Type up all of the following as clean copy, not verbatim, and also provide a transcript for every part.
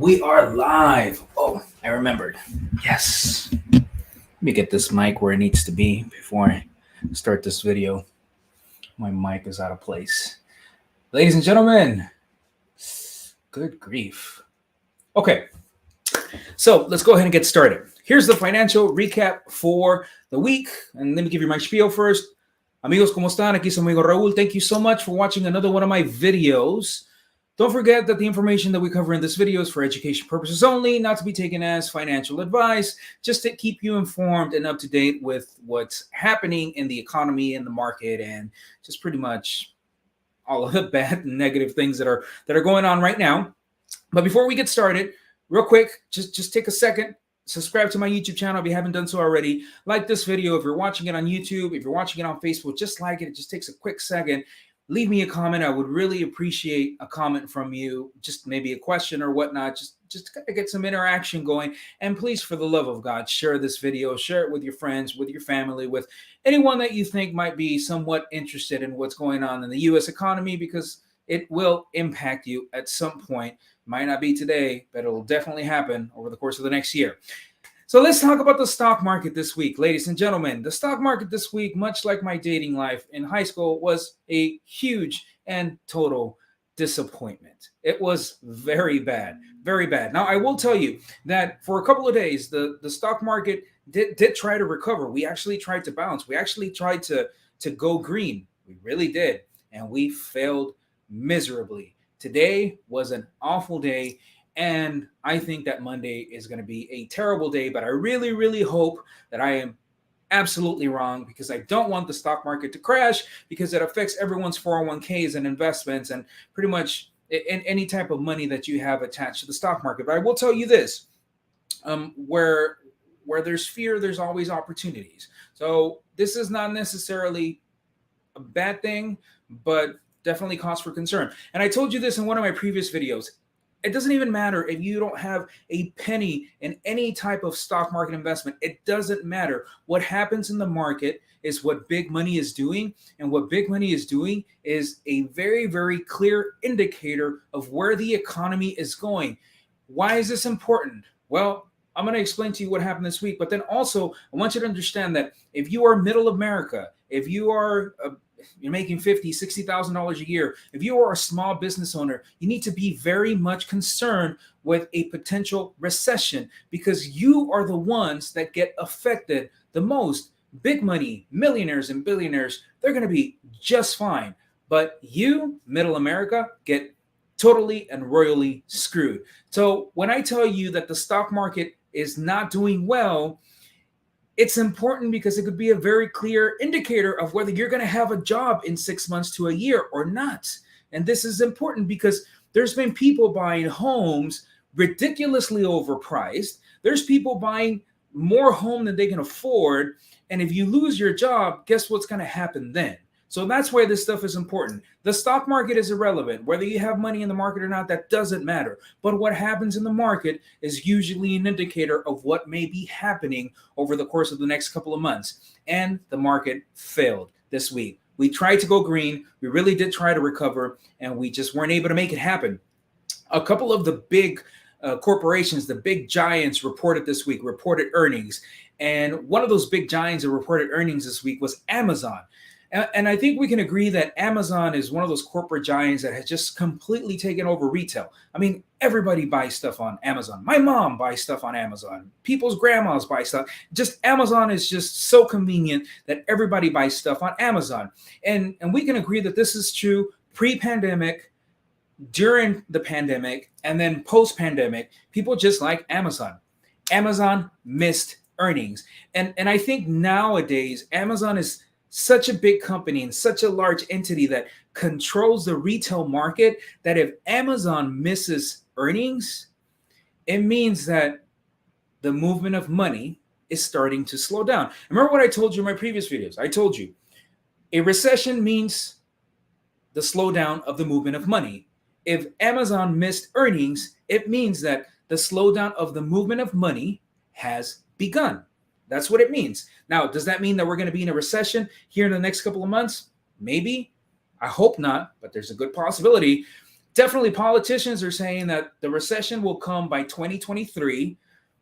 We are live. Oh, I remembered. Yes. Let me get this mic where it needs to be before I start this video. My mic is out of place. Ladies and gentlemen, good grief. Okay, so let's go ahead and get started. Here's the financial recap for the week. And let me give you my spiel first. Amigos, ¿cómo están? Aquí su amigo Raúl. Thank you so much for watching another one of my videos. Don't forget that the information that we cover in this video is for education purposes only, not to be taken as financial advice, just to keep you informed and up to date with what's happening in the economy and the market and just pretty much all of the bad and negative things that are going on right now. But before we get started, real quick, just take a second, subscribe to my YouTube channel if you haven't done so already. Like this video if you're watching it on YouTube, if you're watching it on Facebook, just like it. It just takes a quick second. Leave me a comment. I would really appreciate a comment from you, just maybe a question or whatnot, just to get some interaction going. And please, for the love of God, share this video, share it with your friends, with your family, with anyone that you think might be somewhat interested in what's going on in the U.S. economy, because it will impact you at some point. Might not be today, but it will definitely happen over the course of the next year. So let's talk about the stock market this week, ladies and gentlemen. The stock market this week, much like my dating life in high school, was a huge and total disappointment. It was very bad, very bad. Now, I will tell you that for a couple of days, the stock market did try to recover. We actually tried to bounce. We actually tried to go green. We really did. And we failed miserably. Today was an awful day. And I think that Monday is going to be a terrible day, but I really, really hope that I am absolutely wrong, because I don't want the stock market to crash, because it affects everyone's 401ks and investments and pretty much in any type of money that you have attached to the stock market. But I will tell you this, where there's fear, there's always opportunities. So this is not necessarily a bad thing, but definitely cause for concern. And I told you this in one of my previous videos. It doesn't even matter if you don't have a penny in any type of stock market investment. It doesn't matter. What happens in the market is what big money is doing. And what big money is doing is a very, very clear indicator of where the economy is going. Why is this important? Well, I'm going to explain to you what happened this week. But then also, I want you to understand that if you are middle America, if you are you're making $50,000, $60,000 a year, if you are a small business owner, you need to be very much concerned with a potential recession, because you are the ones that get affected the most. Big money, millionaires and billionaires, they're going to be just fine. But you, middle America, get totally and royally screwed. So when I tell you that the stock market is not doing well, it's important because it could be a very clear indicator of whether you're going to have a job in 6 months to a year or not. And this is important because there's been people buying homes ridiculously overpriced. There's people buying more home than they can afford. And if you lose your job, guess what's going to happen then? So that's why this stuff is important. The stock market is irrelevant. Whether you have money in the market or not, that doesn't matter. But what happens in the market is usually an indicator of what may be happening over the course of the next couple of months. And the market failed this week. We tried to go green. We really did try to recover, and we just weren't able to make it happen. A couple of the big corporations, the big giants, reported earnings. And one of those big giants that reported earnings this week was Amazon. And I think we can agree that Amazon is one of those corporate giants that has just completely taken over retail. I mean, everybody buys stuff on Amazon. My mom buys stuff on Amazon. People's grandmas buy stuff. Just Amazon is just so convenient that everybody buys stuff on Amazon. And we can agree that this is true pre-pandemic, during the pandemic, and then post-pandemic. People just like Amazon. Amazon missed earnings. And I think nowadays, Amazon is such a big company and such a large entity that controls the retail market, that if Amazon misses earnings, it means that the movement of money is starting to slow down. Remember what I told you in my previous videos? I told you a recession means the slowdown of the movement of money. If Amazon missed earnings, it means that the slowdown of the movement of money has begun. That's what it means. Now, does that mean that we're going to be in a recession here in the next couple of months? Maybe. I hope not, but there's a good possibility. Definitely politicians are saying that the recession will come by 2023,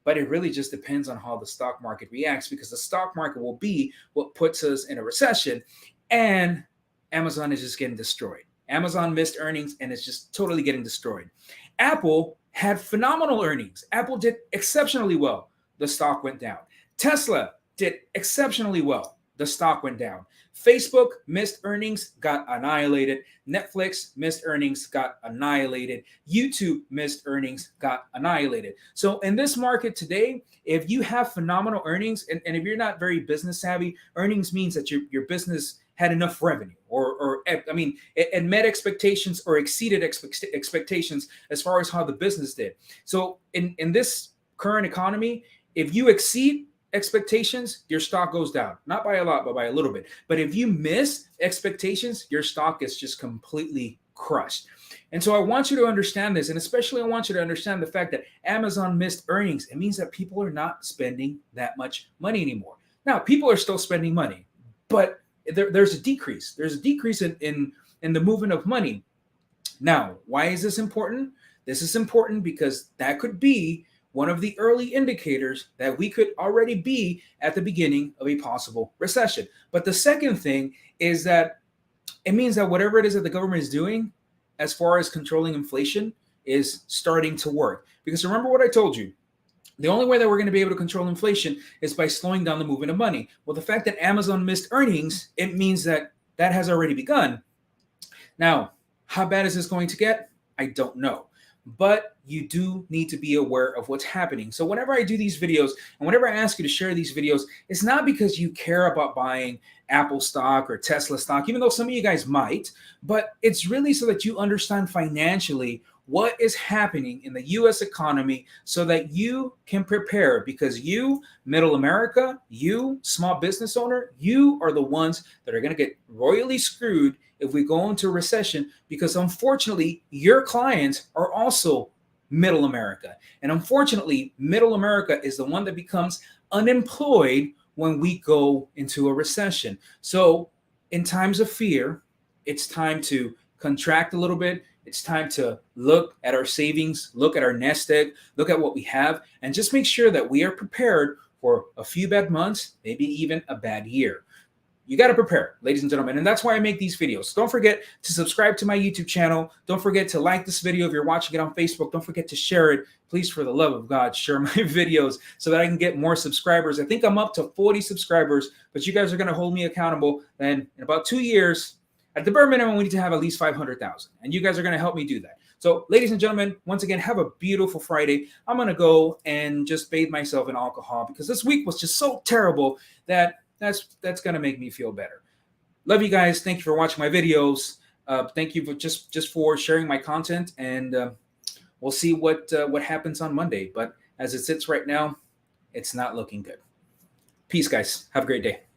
but it really just depends on how the stock market reacts, because the stock market will be what puts us in a recession. And Amazon is just getting destroyed. Amazon missed earnings and it's just totally getting destroyed. Apple had phenomenal earnings. Apple did exceptionally well. The stock went down. Tesla did exceptionally well. The stock went down. Facebook missed earnings, got annihilated. Netflix missed earnings, got annihilated. YouTube missed earnings, got annihilated. So in this market today, if you have phenomenal earnings, and if you're not very business savvy, earnings means that your business had enough revenue, or I mean, it met expectations or exceeded expectations as far as how the business did. So in this current economy, if you exceed expectations, your stock goes down, not by a lot, but by a little bit. But if you miss expectations, your stock is just completely crushed. And so I want you to understand this, and especially I want you to understand the fact that Amazon missed earnings. It means that people are not spending that much money anymore. Now, people are still spending money, but there's a decrease. There's a decrease in the movement of money. Now, why is this important? This is important because that could be one of the early indicators that we could already be at the beginning of a possible recession. But the second thing is that it means that whatever it is that the government is doing as far as controlling inflation is starting to work. Because remember what I told you, the only way that we're going to be able to control inflation is by slowing down the movement of money. Well, the fact that Amazon missed earnings, it means that that has already begun. Now, how bad is this going to get? I don't know. But you do need to be aware of what's happening. So whenever I do these videos and whenever I ask you to share these videos, it's not because you care about buying Apple stock or Tesla stock, even though some of you guys might, but it's really so that you understand financially what is happening in the US economy so that you can prepare, because you, middle America, you, small business owner, you are the ones that are going to get royally screwed if we go into a recession, because unfortunately, your clients are also middle America. And unfortunately, middle America is the one that becomes unemployed when we go into a recession. So in times of fear, it's time to contract a little bit. It's time to look at our savings, look at our nest egg, look at what we have, and just make sure that we are prepared for a few bad months, maybe even a bad year. You got to prepare, ladies and gentlemen. And that's why I make these videos. Don't forget to subscribe to my YouTube channel. Don't forget to like this video if you're watching it on Facebook. Don't forget to share it. Please, for the love of God, share my videos so that I can get more subscribers. I think I'm up to 40 subscribers, but you guys are going to hold me accountable. Then in about 2 years, at the bare minimum, we need to have at least 500,000. And you guys are going to help me do that. So, ladies and gentlemen, once again, have a beautiful Friday. I'm going to go and just bathe myself in alcohol because this week was just so terrible that that's going to make me feel better. Love you guys. Thank you for watching my videos. Thank you for just for sharing my content, and we'll see what happens on Monday. But as it sits right now, it's not looking good. Peace, guys. Have a great day.